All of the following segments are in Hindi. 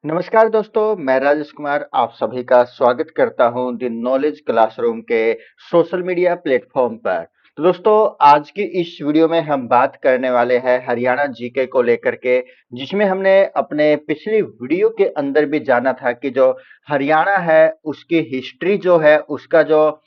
नमस्कार दोस्तों, मैं राजेश कुमार आप सभी का स्वागत करता हूं द नॉलेज क्लासरूम के सोशल मीडिया प्लेटफॉर्म पर। तो दोस्तों, आज की इस वीडियो में हम बात करने वाले हैं हरियाणा जीके को लेकर के, जिसमें हमने अपने पिछली वीडियो के अंदर भी जाना था कि जो हरियाणा है उसकी हिस्ट्री जो है, उसका जो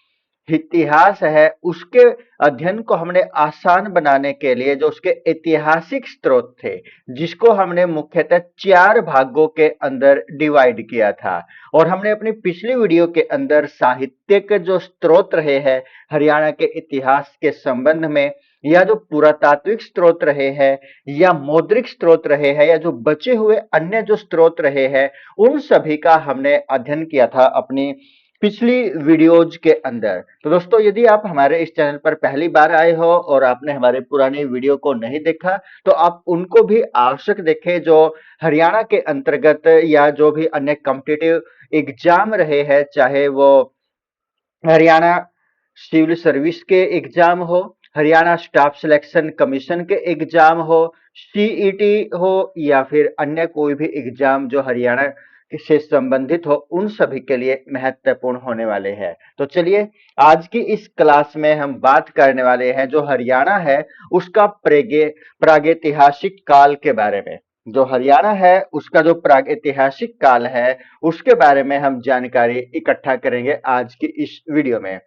इतिहास है, उसके अध्ययन को हमने आसान बनाने के लिए जो उसके ऐतिहासिक स्रोत थे, जिसको हमने मुख्यतः 4 भागों के अंदर डिवाइड किया था। और हमने अपनी पिछली वीडियो के अंदर साहित्य के जो स्रोत रहे हैं हरियाणा के इतिहास के संबंध में, या जो पुरातात्विक स्रोत रहे हैं, या मौद्रिक स्रोत रहे हैं, या जो बचे हुए अन्य जो स्रोत रहे हैं, उन सभी का हमने अध्ययन किया था अपनी पिछली वीडियोज के अंदर। तो दोस्तों, यदि आप हमारे इस चैनल पर पहली बार आए हो और आपने हमारे पुरानी वीडियो को नहीं देखा, तो आप उनको भी आवश्यक देखें, जो हरियाणा के अंतर्गत या जो भी अन्य कॉम्पिटिटिव एग्जाम रहे हैं, चाहे वो हरियाणा सिविल सर्विस के एग्जाम हो, हरियाणा स्टाफ सिलेक्शन कमीशन के एग्जाम हो, सीईटी हो, या फिर अन्य कोई भी एग्जाम जो हरियाणा से संबंधित हो, उन सभी के लिए महत्वपूर्ण होने वाले हैं। तो चलिए, आज की इस क्लास में हम बात करने वाले हैं जो हरियाणा है उसका प्रागैतिहासिक काल के बारे में। जो हरियाणा है उसका जो प्रागैतिहासिक काल है, उसके बारे में हम जानकारी इकट्ठा करेंगे आज की इस वीडियो में।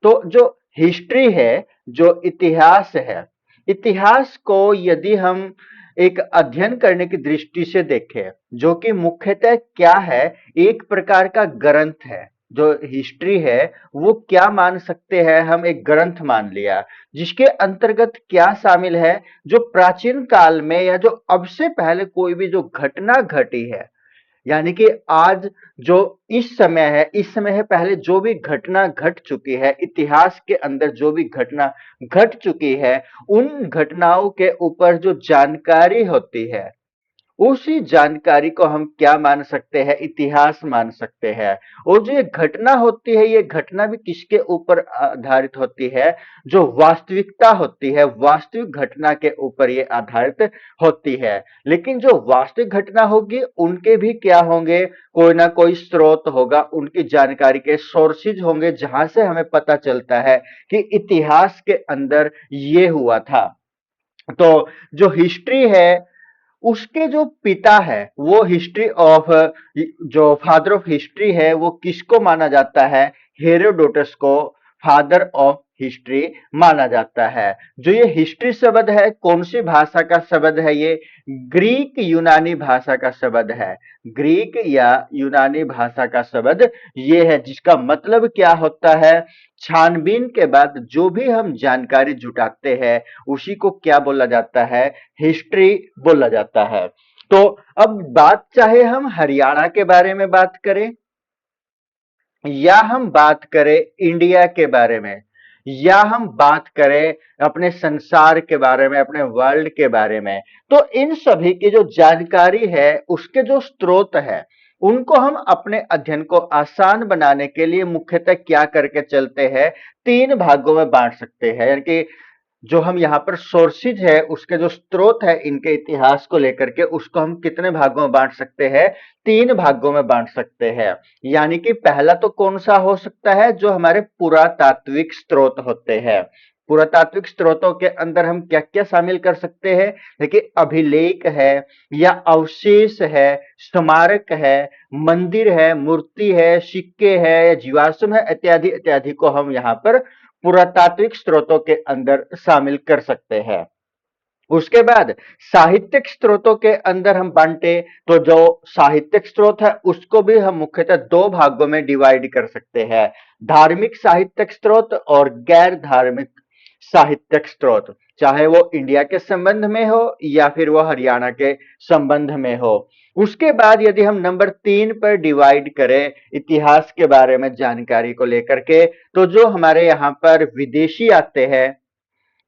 तो जो हिस्ट्री है, जो इतिहास है, इतिहास को यदि हम एक अध्ययन करने की दृष्टि से देखें, जो कि मुख्यतः क्या है, एक प्रकार का ग्रंथ है। जो हिस्ट्री है वो क्या मान सकते हैं हम, एक ग्रंथ मान लिया, जिसके अंतर्गत क्या शामिल है, जो प्राचीन काल में या जो अब से पहले कोई भी जो घटना घटी है, यानी कि आज जो इस समय है, इस समय है पहले जो भी घटना घट चुकी है, इतिहास के अंदर जो भी घटना घट चुकी है, उन घटनाओं के ऊपर जो जानकारी होती है, उसी जानकारी को हम क्या मान सकते हैं, इतिहास मान सकते हैं। और जो ये घटना होती है, ये घटना भी किसके ऊपर आधारित होती है, जो वास्तविकता होती है, वास्तविक घटना के ऊपर ये आधारित होती है। लेकिन जो वास्तविक घटना होगी, उनके भी क्या होंगे, कोई ना कोई स्रोत होगा, उनकी जानकारी के सोर्सेज होंगे, जहां से हमें पता चलता है कि इतिहास के अंदर ये हुआ था। तो जो हिस्ट्री है, उसके जो पिता है, वो हिस्ट्री ऑफ, जो फादर ऑफ हिस्ट्री है, वो किसको माना जाता है, हेरोडोटस को फादर ऑफ हिस्ट्री माना जाता है। जो ये हिस्ट्री शब्द है, कौन सी भाषा का शब्द है, ये ग्रीक यूनानी भाषा का शब्द है। ग्रीक या यूनानी भाषा का शब्द ये है, जिसका मतलब क्या होता है, छानबीन के बाद जो भी हम जानकारी जुटाते हैं, उसी को क्या बोला जाता है, हिस्ट्री बोला जाता है। तो अब बात, चाहे हम हरियाणा के बारे में बात करें, या हम बात करें इंडिया के बारे में, या हम बात करें अपने संसार के बारे में, अपने वर्ल्ड के बारे में, तो इन सभी की जो जानकारी है, उसके जो स्रोत है, उनको हम अपने अध्ययन को आसान बनाने के लिए मुख्यतः क्या करके चलते हैं, 3 भागों में बांट सकते हैं। यानी कि जो हम यहाँ पर सोर्सेज है, उसके जो स्रोत है इनके इतिहास को लेकर के, उसको हम कितने भागों में बांट सकते हैं, 3 भागों में बांट सकते हैं। यानी कि पहला तो कौन सा हो सकता है, जो हमारे पुरातात्विक स्रोत होते हैं। पुरातात्विक स्रोतों के अंदर हम क्या क्या शामिल कर सकते हैं, देखिए अभिलेख है, या अवशेष है, स्मारक है, मंदिर है, मूर्ति है, सिक्के है, जीवाश्म है, इत्यादि इत्यादि को हम यहाँ पर पुरातात्विक स्रोतों के अंदर शामिल कर सकते हैं। उसके बाद साहित्यिक स्रोतों के अंदर हम बांटे, तो जो साहित्यिक स्रोत है उसको भी हम मुख्यतः 2 भागों में डिवाइड कर सकते हैं, धार्मिक साहित्यिक स्रोत और गैर धार्मिक साहित्यिक स्रोत, चाहे वो इंडिया के संबंध में हो या फिर वो हरियाणा के संबंध में हो। उसके बाद यदि हम नंबर 3 पर डिवाइड करें इतिहास के बारे में जानकारी को लेकर के, तो जो हमारे यहाँ पर विदेशी आते हैं,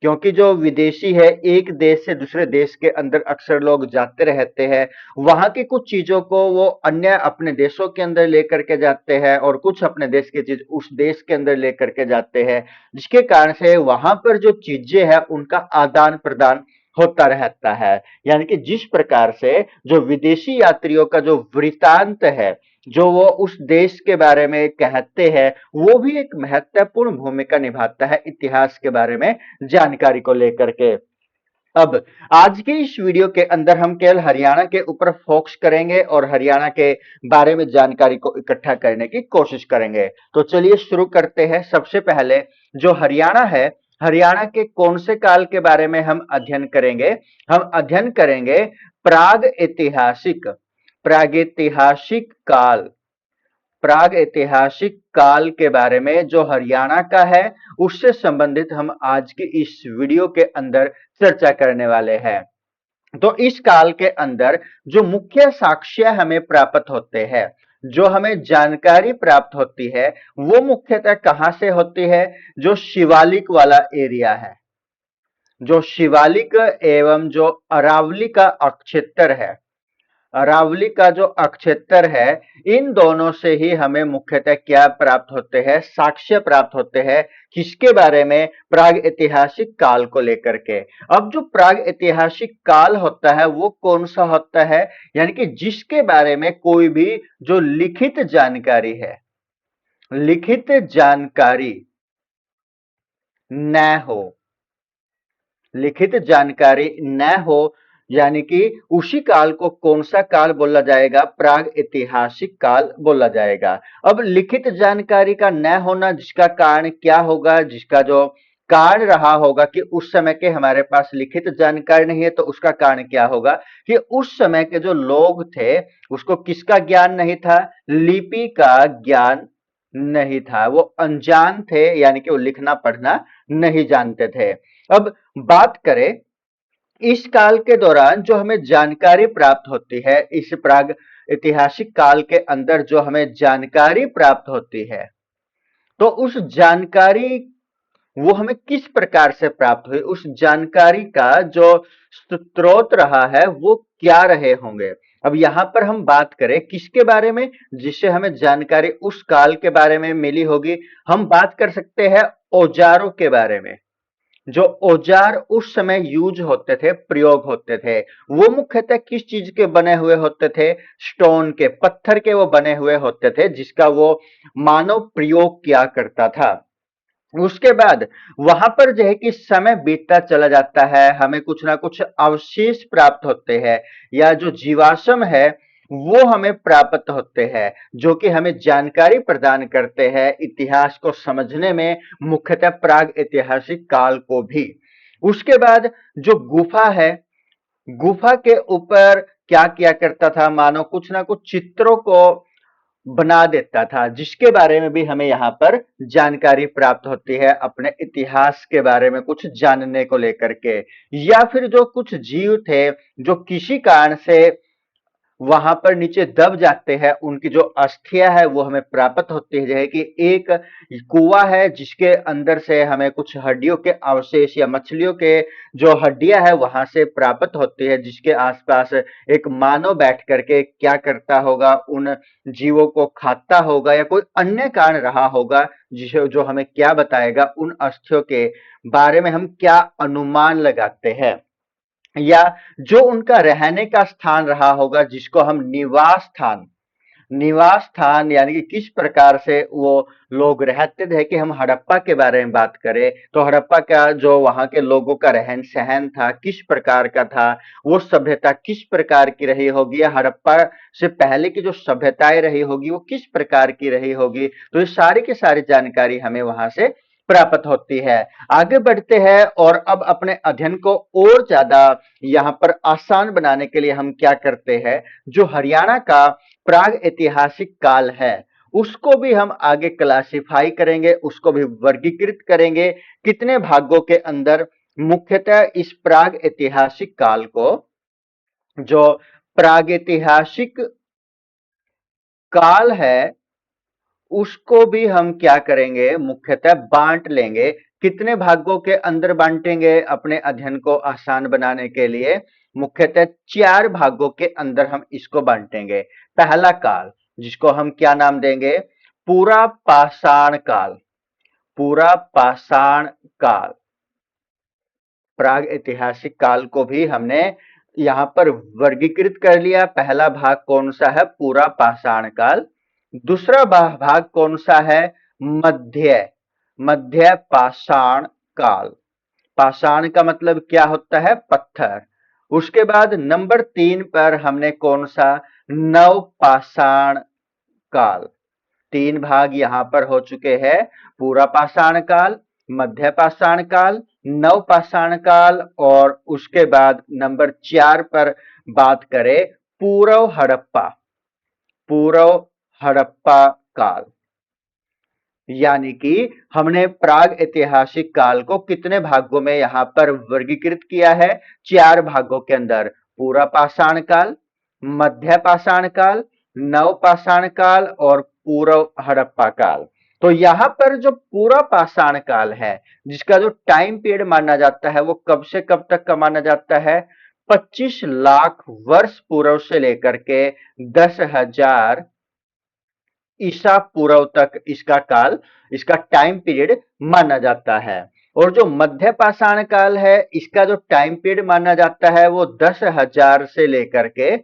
क्योंकि जो विदेशी है, एक देश से दूसरे देश के अंदर अक्सर लोग जाते रहते हैं, वहां की कुछ चीजों को वो अन्य अपने देशों के अंदर लेकर के जाते हैं, और कुछ अपने देश की चीज उस देश के अंदर लेकर के जाते हैं, जिसके कारण से वहां पर जो चीजें हैं उनका आदान प्रदान होता रहता है। यानी कि जिस प्रकार से जो विदेशी यात्रियों का जो वृतांत है, जो वो उस देश के बारे में कहते हैं, वो भी एक महत्वपूर्ण भूमिका निभाता है इतिहास के बारे में जानकारी को लेकर के। अब आज के इस वीडियो के अंदर हम केवल हरियाणा के ऊपर फोकस करेंगे और हरियाणा के बारे में जानकारी को इकट्ठा करने की कोशिश करेंगे। तो चलिए शुरू करते हैं। सबसे पहले जो हरियाणा है, हरियाणा के कौन से काल के बारे में हम अध्ययन करेंगे? हम अध्ययन करेंगे प्रागैतिहासिक काल। प्रागैतिहासिक काल के बारे में जो हरियाणा का है, उससे संबंधित हम आज की इस वीडियो के अंदर चर्चा करने वाले हैं। तो इस काल के अंदर जो मुख्य साक्ष्य हमें प्राप्त होते हैं, जो हमें जानकारी प्राप्त होती है, वो मुख्यतः कहां से होती है? जो शिवालिक वाला एरिया है, जो शिवालिक एवं जो अरावली का अक्षेत्र है, अरावली का जो अक्षेत्र है, इन दोनों से ही हमें मुख्यतः क्या प्राप्त होते हैं? साक्ष्य प्राप्त होते हैं। किसके बारे में? प्राग ऐतिहासिक काल को लेकर के। अब जो प्राग ऐतिहासिक काल होता है वो कौन सा होता है? यानी कि जिसके बारे में कोई भी जो लिखित जानकारी है, लिखित जानकारी न हो, लिखित जानकारी न हो, यानी कि उसी काल को कौन सा काल बोला जाएगा? प्राग ऐतिहासिक काल बोला जाएगा। अब लिखित जानकारी का न होना, जिसका कारण क्या होगा? जिसका जो कारण रहा होगा कि उस समय के हमारे पास लिखित जानकारी नहीं है, तो उसका कारण क्या होगा कि उस समय के जो लोग थे, उसको किसका ज्ञान नहीं था? लिपि का ज्ञान नहीं था। वो अनजान थे, यानी कि वो लिखना पढ़ना नहीं जानते थे। अब बात करें इस काल के दौरान जो हमें जानकारी प्राप्त होती है, इस प्राग ऐतिहासिक काल के अंदर जो हमें जानकारी प्राप्त होती है, तो उस जानकारी वो हमें किस प्रकार से प्राप्त हुई? उस जानकारी का जो स्रोत रहा है वो क्या रहे होंगे? अब यहां पर हम बात करें किसके बारे में, जिससे हमें जानकारी उस काल के बारे में मिली होगी? हम बात कर सकते हैं औजारों के बारे में। जो औजार उस समय यूज होते थे, प्रयोग होते थे, वो मुख्यतः किस चीज के बने हुए होते थे? स्टोन के, पत्थर के वो बने हुए होते थे, जिसका वो मानव प्रयोग किया करता था। उसके बाद वहां पर जो है कि समय बीतता चला जाता है, हमें कुछ ना कुछ अवशेष प्राप्त होते हैं, या जो जीवाश्म है वो हमें प्राप्त होते हैं, जो कि हमें जानकारी प्रदान करते हैं इतिहास को समझने में, मुख्यतः प्राग ऐतिहासिक काल को भी। उसके बाद जो गुफा है, गुफा के ऊपर क्या किया करता था? मानो कुछ ना कुछ चित्रों को बना देता था, जिसके बारे में भी हमें यहाँ पर जानकारी प्राप्त होती है अपने इतिहास के बारे में कुछ जानने को लेकर के। या फिर जो कुछ जीव थे जो किसी कारण से वहां पर नीचे दब जाते हैं, उनकी जो अस्थियां है वो हमें प्राप्त होती है। कि एक कुआं है जिसके अंदर से हमें कुछ हड्डियों के अवशेष या मछलियों के जो हड्डियां है वहां से प्राप्त होती है, जिसके आसपास एक मानव बैठ करके क्या करता होगा? उन जीवों को खाता होगा, या कोई अन्य कारण रहा होगा जिसे जो हमें क्या बताएगा? उन अस्थियों के बारे में हम क्या अनुमान लगाते हैं, या जो उनका रहने का स्थान रहा होगा, जिसको हम निवास स्थान, निवास स्थान यानी कि किस प्रकार से वो लोग रहते थे। कि हम हड़प्पा के बारे में बात करें तो हड़प्पा का जो वहां के लोगों का रहन सहन था, किस प्रकार का था? वो सभ्यता किस प्रकार की रही होगी, या हड़प्पा से पहले की जो सभ्यताएं रही होगी वो किस प्रकार की रही होगी? तो ये सारी की सारी जानकारी हमें वहां से प्राप्त होती है। आगे बढ़ते हैं और अब अपने अध्ययन को और ज्यादा यहाँ पर आसान बनाने के लिए हम क्या करते हैं? जो हरियाणा का प्राग ऐतिहासिक काल है उसको भी हम आगे क्लासिफाई करेंगे, उसको भी वर्गीकृत करेंगे कितने भागों के अंदर। मुख्यतः इस प्राग ऐतिहासिक काल को, जो प्रागैतिहासिक काल है, उसको भी हम क्या करेंगे? मुख्यतः बांट लेंगे। कितने भागों के अंदर बांटेंगे अपने अध्ययन को आसान बनाने के लिए? मुख्यतः 4 भागों के अंदर हम इसको बांटेंगे। पहला काल, जिसको हम क्या नाम देंगे? पूरा पाषाण काल। पूरा पाषाण काल। प्राग ऐतिहासिक काल को भी हमने यहाँ पर वर्गीकृत कर लिया। पहला भाग कौन सा है? पूरा पाषाण काल। दूसरा भाग कौन सा है? मध्य मध्य पाषाण काल। पाषाण का मतलब क्या होता है? पत्थर। उसके बाद नंबर 3 पर हमने कौन सा? नव पाषाण काल। 3 भाग यहां पर हो चुके हैं। पूरा पाषाण काल, मध्य पाषाण काल, नव पाषाण काल और उसके बाद नंबर 4 पर बात करें पूर्व हड़प्पा, पूर्व हड़प्पा काल। यानी कि हमने प्राग ऐतिहासिक काल को कितने भागों में यहां पर वर्गीकृत किया है? 4 भागों के अंदर। पूरा पाषाण काल, मध्य पाषाण काल, नव पाषाण काल और पूर्व हड़प्पा काल। तो यहां पर जो पूरा पाषाण काल है, जिसका जो टाइम पीरियड माना जाता है, वो कब से कब तक का माना जाता है? 25 लाख वर्ष पूर्व से लेकर के 10,000 ईसा पूर्व तक इसका काल, इसका टाइम पीरियड माना जाता है। और जो मध्य पाषाण काल है, इसका जो टाइम पीरियड माना जाता है वो 10,000 से लेकर के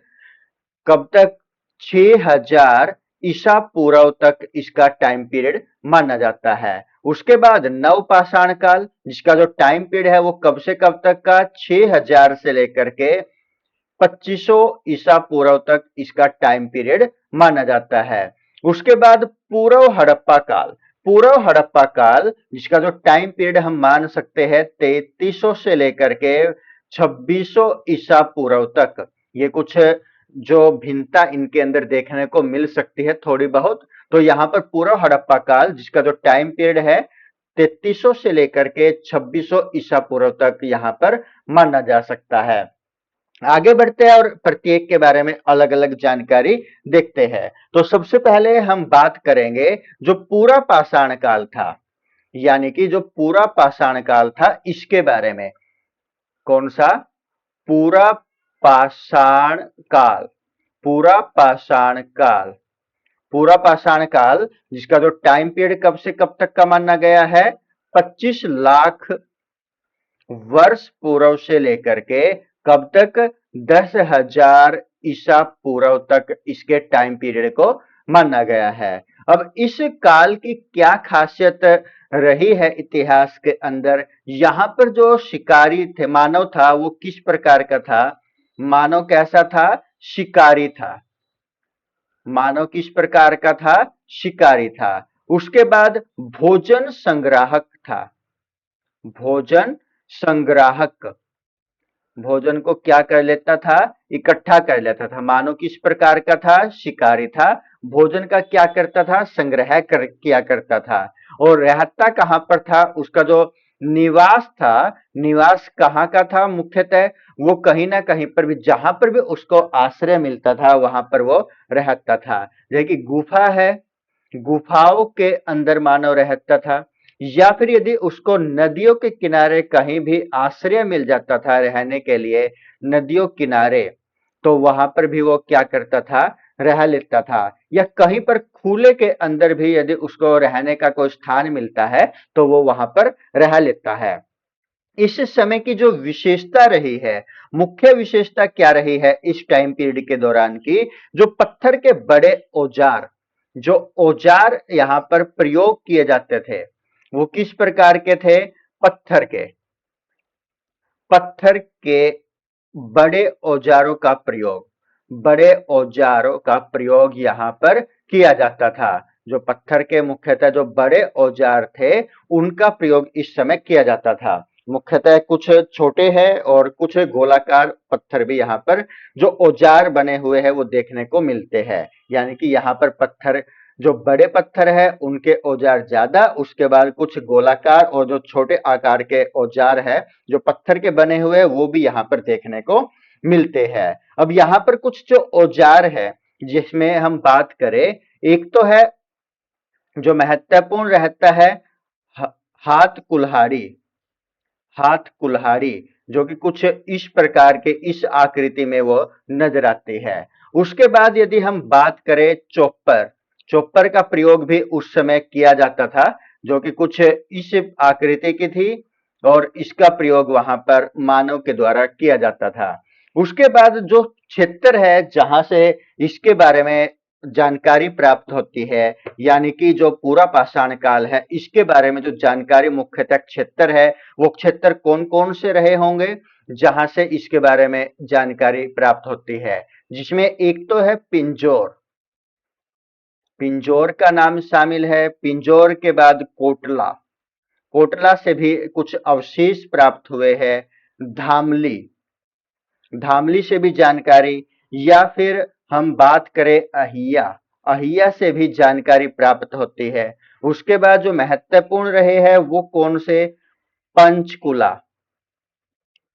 कब तक? 6,000 ईसा पूर्व तक इसका टाइम पीरियड माना जाता है। उसके बाद नव पाषाण काल, जिसका जो टाइम पीरियड है वो कब से कब तक का? 6,000 से लेकर के 2500 ईसा पूर्व तक इसका टाइम पीरियड माना जाता है। उसके बाद पूर्व हड़प्पा काल, पूर्व हड़प्पा काल जिसका जो टाइम पीरियड हम मान सकते हैं 3300 से लेकर के 2600 ईसा पूर्व तक। ये कुछ जो भिन्नता इनके अंदर देखने को मिल सकती है थोड़ी बहुत। तो यहाँ पर पूर्व हड़प्पा काल जिसका जो टाइम पीरियड है 3300 से लेकर के 2600 ईसा पूर्व तक यहाँ पर माना जा सकता है। आगे बढ़ते हैं और प्रत्येक के बारे में अलग अलग जानकारी देखते हैं। तो सबसे पहले हम बात करेंगे जो पूरा पाषाण काल था, यानी कि जो पूरा पाषाण काल था इसके बारे में। कौन सा? पूरा पाषाण काल, पूरा पाषाण काल। पूरा पाषाण काल जिसका जो टाइम पीरियड कब से कब तक का माना गया है? 25 लाख वर्ष पूर्व से लेकर के कब तक? 10,000 ईसा पूर्व तक इसके टाइम पीरियड को माना गया है। अब इस काल की क्या खासियत रही है इतिहास के अंदर? यहां पर जो शिकारी थे, मानव था, वो किस प्रकार का था? मानव कैसा था? शिकारी था। मानव किस प्रकार का था? शिकारी था। उसके बाद भोजन संग्राहक था। भोजन संग्राहक, भोजन को क्या कर लेता था? इकट्ठा कर लेता था। मानव किस प्रकार का था? शिकारी था। भोजन का क्या करता था? संग्रह किया करता था। और रहता कहां पर था? उसका जो निवास था, निवास कहां का था मुख्यतः? वो कहीं ना कहीं पर भी, जहां पर भी उसको आश्रय मिलता था वहां पर वो रहता था। जैसे कि गुफा है, गुफाओं के अंदर मानव रहता था, या फिर यदि उसको नदियों के किनारे कहीं भी आश्रय मिल जाता था रहने के लिए, नदियों किनारे, तो वहां पर भी वो क्या करता था? रह लेता था। या कहीं पर खुले के अंदर भी यदि उसको रहने का कोई स्थान मिलता है तो वो वहां पर रह लेता है। इस समय की जो विशेषता रही है, मुख्य विशेषता क्या रही है इस टाइम पीरियड के दौरान की? जो पत्थर के बड़े औजार, जो औजार यहां पर प्रयोग किए जाते थे वो किस प्रकार के थे? पत्थर के, पत्थर के बड़े औजारों का प्रयोग, बड़े औजारों का प्रयोग यहां पर किया जाता था। जो पत्थर के मुख्यतः जो बड़े औजार थे उनका प्रयोग इस समय किया जाता था। मुख्यतः कुछ छोटे हैं और कुछ गोलाकार पत्थर भी यहाँ पर जो औजार बने हुए हैं वो देखने को मिलते हैं। यानी कि यहाँ पर पत्थर, जो बड़े पत्थर है उनके औजार ज्यादा, उसके बाद कुछ गोलाकार और जो छोटे आकार के औजार है जो पत्थर के बने हुए हैं वो भी यहाँ पर देखने को मिलते हैं। अब यहाँ पर कुछ जो औजार है जिसमें हम बात करें, एक तो है जो महत्वपूर्ण रहता है हाथ कुल्हाड़ी, हाथ कुल्हाड़ी जो कि कुछ इस प्रकार के, इस आकृति में वो नजर आती है। उसके बाद यदि हम बात करें चॉपर, चॉपर का प्रयोग भी उस समय किया जाता था जो कि कुछ इस आकृति की थी। और इसका प्रयोग वहां पर मानव के द्वारा किया जाता था। उसके बाद जो क्षेत्र है जहां से इसके बारे में जानकारी प्राप्त होती है, यानी कि जो पूरा पाषाण काल है, इसके बारे में जो जानकारी मुख्यतः क्षेत्र है, वो क्षेत्र कौन कौन से रहे होंगे जहां से इसके बारे में जानकारी प्राप्त होती है, जिसमें एक तो है पिंजौर। पिंजौर का नाम शामिल है। पिंजौर के बाद कोटला, कोटला से भी कुछ अवशेष प्राप्त हुए हैं। धामली, धामली से भी जानकारी, या फिर हम बात करें अहिया, अहिया से भी जानकारी प्राप्त होती है। उसके बाद जो महत्वपूर्ण रहे हैं वो कौन से, पंचकुला,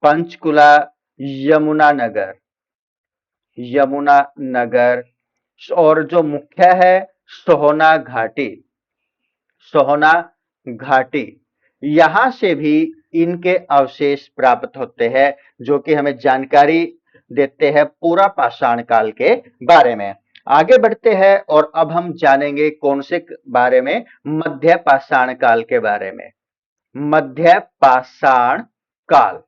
पंचकुला, यमुनानगर, यमुनानगर, और जो मुख्य है सोहना घाटी, सोहना घाटी, यहां से भी इनके अवशेष प्राप्त होते हैं जो कि हमें जानकारी देते हैं पूरा पाषाण काल के बारे में। आगे बढ़ते हैं और अब हम जानेंगे कौन से बारे में, मध्य पाषाण काल के बारे में। मध्य पाषाण काल,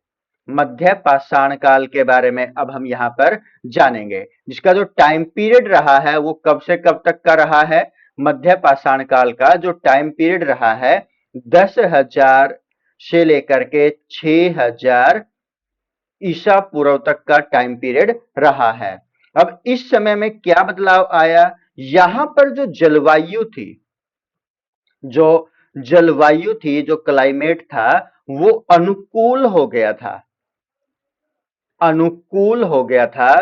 मध्य पाषाण काल के बारे में अब हम यहाँ पर जानेंगे, जिसका जो टाइम पीरियड रहा है वो कब से कब तक का रहा है। मध्य पाषाण काल का जो टाइम पीरियड रहा है 10,000 से लेकर के 6,000 ईसा पूर्व तक का टाइम पीरियड रहा है। अब इस समय में क्या बदलाव आया, यहां पर जो जलवायु थी, जो जलवायु थी, जो क्लाइमेट था, वो अनुकूल हो गया था, अनुकूल हो गया था।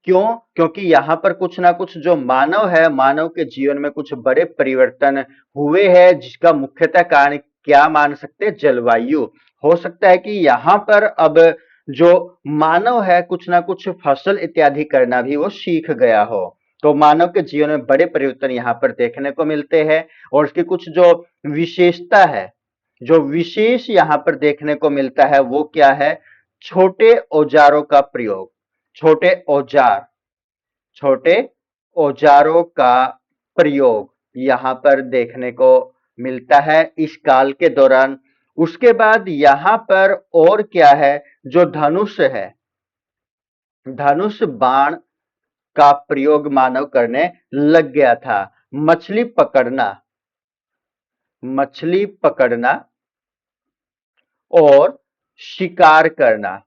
क्यों? क्योंकि यहां पर कुछ ना कुछ जो मानव है, मानव के जीवन में कुछ बड़े परिवर्तन हुए हैं, जिसका मुख्यतः कारण क्या मान सकते हैं, जलवायु। हो सकता है कि यहां पर अब जो मानव है कुछ ना कुछ फसल इत्यादि करना भी वो सीख गया हो, तो मानव के जीवन में बड़े परिवर्तन यहाँ पर देखने को मिलते हैं। और उसकी कुछ जो विशेषता है, जो विशेष यहाँ पर देखने को मिलता है वो क्या है, छोटे औजारों का प्रयोग, छोटे औजार, छोटे औजारों का प्रयोग यहाँ पर देखने को मिलता है इस काल के दौरान। उसके बाद यहाँ पर और क्या है, जो धनुष है, धनुष बाण का प्रयोग मानव करने लग गया था। मछली पकड़ना, मछली पकड़ना और शिकार करना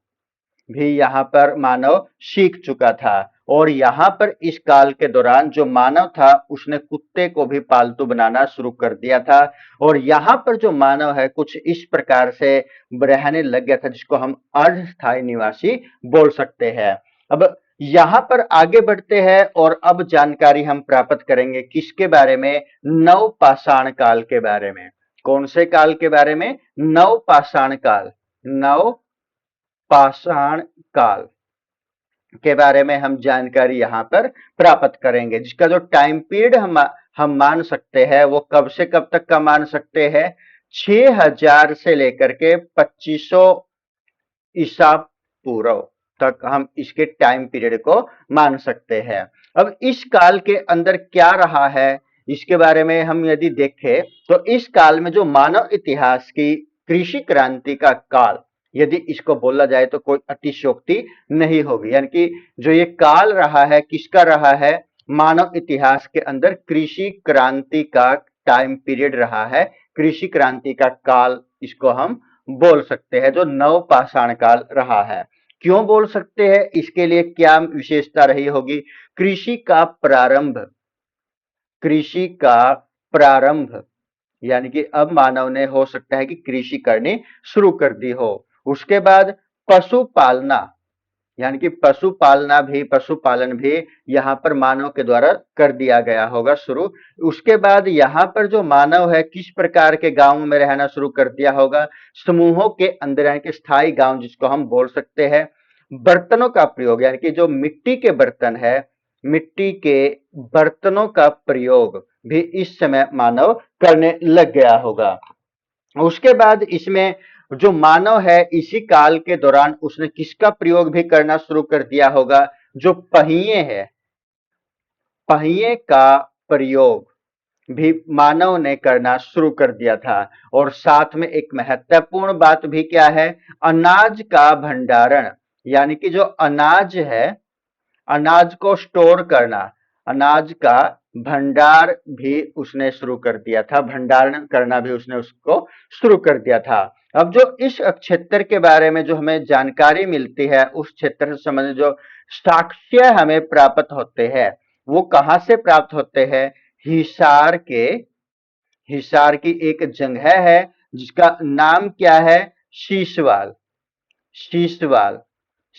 भी यहाँ पर मानव सीख चुका था। और यहाँ पर इस काल के दौरान जो मानव था उसने कुत्ते को भी पालतू बनाना शुरू कर दिया था। और यहाँ पर जो मानव है कुछ इस प्रकार से रहने लग गया था, जिसको हम अर्धस्थायी निवासी बोल सकते हैं। अब यहाँ पर आगे बढ़ते हैं और अब जानकारी हम प्राप्त करेंगे किसके बारे में, नव पाषाण काल के बारे में। कौन से काल के बारे में, नव पाषाण काल, नव पाषाण काल के बारे में हम जानकारी यहाँ पर प्राप्त करेंगे, जिसका जो टाइम पीरियड हम मान सकते हैं वो कब से कब तक का मान सकते हैं, 6,000 से लेकर के 2500 ईसा पूर्व तक हम इसके टाइम पीरियड को मान सकते हैं। अब इस काल के अंदर क्या रहा है, इसके बारे में हम यदि देखें तो इस काल में जो मानव इतिहास की कृषि क्रांति का काल, यदि इसको बोला जाए तो कोई अतिशयोक्ति नहीं होगी। यानी कि जो ये काल रहा है किसका रहा है, मानव इतिहास के अंदर कृषि क्रांति का टाइम पीरियड रहा है, कृषि क्रांति का काल इसको हम बोल सकते हैं, जो नव पाषाण काल रहा है। क्यों बोल सकते हैं, इसके लिए क्या विशेषता रही होगी, कृषि का प्रारंभ, कृषि का प्रारंभ, यानी कि अब मानव ने हो सकता है कि कृषि करनी शुरू कर दी हो। उसके बाद पशु पालना, यानी कि पशुपालन भी यहाँ पर मानव के द्वारा कर दिया गया होगा शुरू। उसके बाद यहाँ पर जो मानव है किस प्रकार के गांव में रहना शुरू कर दिया होगा, समूहों के अंदर, यानी कि स्थायी गांव जिसको हम बोल सकते हैं। बर्तनों का प्रयोग, यानी कि जो मिट्टी के बर्तन है, मिट्टी के बर्तनों का प्रयोग भी इस समय मानव करने लग गया होगा। उसके बाद इसमें जो मानव है इसी काल के दौरान उसने किसका प्रयोग भी करना शुरू कर दिया होगा, जो पहिए है, पहिए का प्रयोग, भी मानव ने करना शुरू कर दिया था। और साथ में एक महत्वपूर्ण बात भी क्या है, अनाज का भंडारण, यानी कि जो अनाज है, अनाज को स्टोर करना, अनाज का भंडार भी उसने शुरू कर दिया था, भंडारण करना भी उसने उसको शुरू कर दिया था। अब जो इस क्षेत्र के बारे में जो हमें जानकारी मिलती है, उस क्षेत्र से संबंधित जो साक्ष्य हमें प्राप्त होते हैं, वो कहां से प्राप्त होते हैं? हिसार के, हिसार की एक जगह है जिसका नाम क्या है? शीशवाल। शीशवाल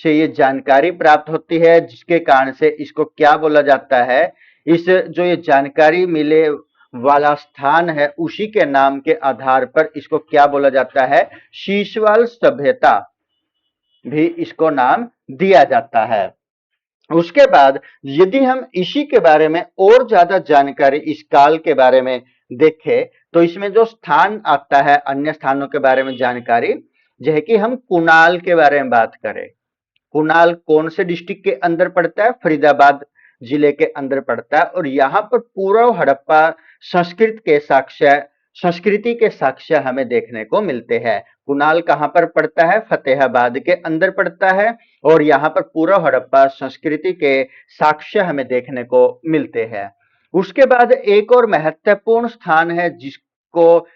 से ये जानकारी प्राप्त होती है, जिसके कारण से इसको क्या बोला जाता है, इस जो ये जानकारी मिले वाला स्थान है, उसी के नाम के आधार पर इसको क्या बोला जाता है? शीशवाल सभ्यता भी इसको नाम दिया जाता है। उसके बाद यदि हम इसी के बारे में और ज्यादा जानकारी इस काल के बारे में देखें, तो इसमें जो स्थान आता है, अन्य स्थानों के बारे में जानकारी, जो है कि हम कुणाल के बारे में बात करें। कुणाल कौन से डिस्ट्रिक्ट के अंदर पड़ता है? फरीदाबाद जिले के अंदर पड़ता है। और यहाँ पर पूर्व हड़प्पा संस्कृत के साक्ष्य, संस्कृति के साक्ष्य हमें देखने को मिलते हैं। कुणाल कहाँ पर पड़ता है? फतेहाबाद के अंदर पड़ता है। और यहाँ पर पूर्व हड़प्पा संस्कृति के साक्ष्य हमें देखने को मिलते हैं। उसके बाद एक और महत्वपूर्ण स्थान है जिसको,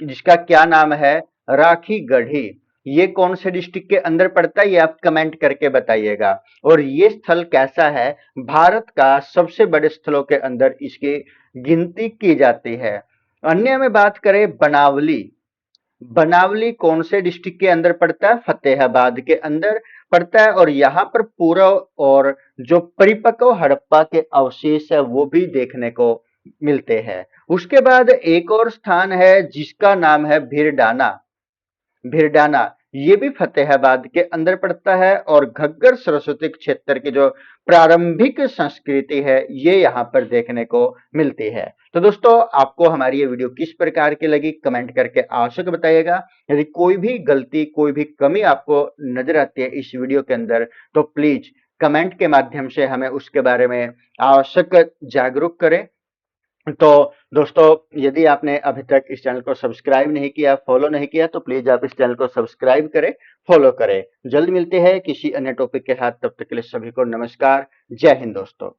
जिसका क्या नाम है? राखी गढ़ी। ये कौन से डिस्ट्रिक्ट के अंदर पड़ता है? ये आप कमेंट करके बताइएगा। और ये स्थल कैसा है? भारत का सबसे बड़े स्थलों के अंदर इसकी गिनती की जाती है। अन्य में बात करें बनावली, बनावली कौन से डिस्ट्रिक्ट के अंदर पड़ता है? फतेहाबाद के अंदर पड़ता है। और यहाँ पर पूर्व और जो परिपक्व हड़प्पा के अवशेष है वो भी देखने को मिलते हैं। उसके बाद एक और स्थान है जिसका नाम है भिरडाना। भिरडाना ये भी फतेहाबाद के अंदर पड़ता है। और घग्गर सरस्वती क्षेत्र की जो प्रारंभिक संस्कृति है, ये यहाँ पर देखने को मिलती है। तो दोस्तों, आपको हमारी ये वीडियो किस प्रकार की लगी, कमेंट करके आवश्यक बताइएगा। यदि कोई भी गलती, कोई भी कमी आपको नजर आती है इस वीडियो के अंदर, तो प्लीज कमेंट के माध्यम से हमें उसके बारे में आवश्यक जागरूक करें। तो दोस्तों, यदि आपने अभी तक इस चैनल को सब्सक्राइब नहीं किया, फॉलो नहीं किया, तो प्लीज आप इस चैनल को सब्सक्राइब करें, फॉलो करें। जल्द मिलते हैं किसी अन्य टॉपिक के साथ, तब तक के लिए सभी को नमस्कार। जय हिंद दोस्तों।